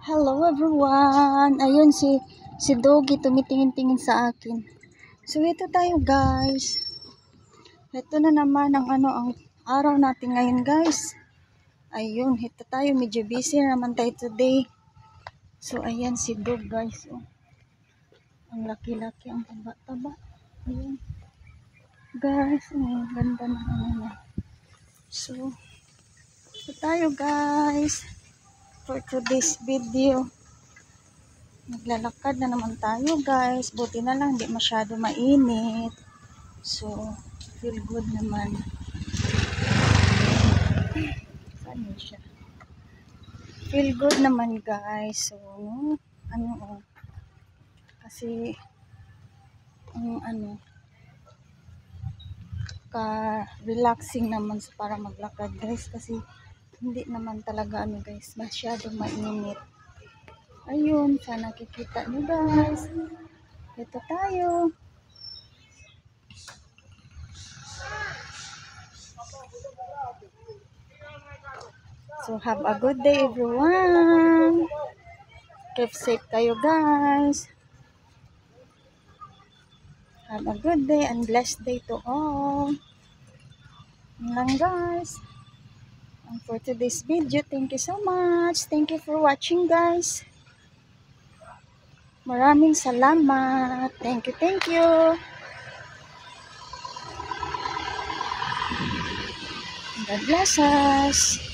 Hello everyone! Ayun si Doggy tumitingin-tingin sa akin. So ito tayo guys. Ito na naman ang araw natin ngayon guys. Ayun, ito tayo medyo busy na naman tayo today. So ayan si Dog guys. Oh. Ang laki-laki, ang taba-taba. Ayun. Guys, ang ganda na niya. So ito tayo guys. For today's video. Naglalakad na naman tayo guys. Buti na lang, hindi masyado mainit. So, feel good naman. Saan yun siya? Feel good naman guys. So, kasi, ka-relaxing naman para maglakad guys. Kasi, hindi naman talaga guys, masyado mainit. Ayun, sana nakikita nyo guys. Ito tayo. So, have a good day everyone. Keep safe kayo guys. Have a good day and blessed day to all. Yan lang guys. And for today's video, thank you so much. Thank you for watching guys. Maraming salamat. Thank you, thank you. God bless us.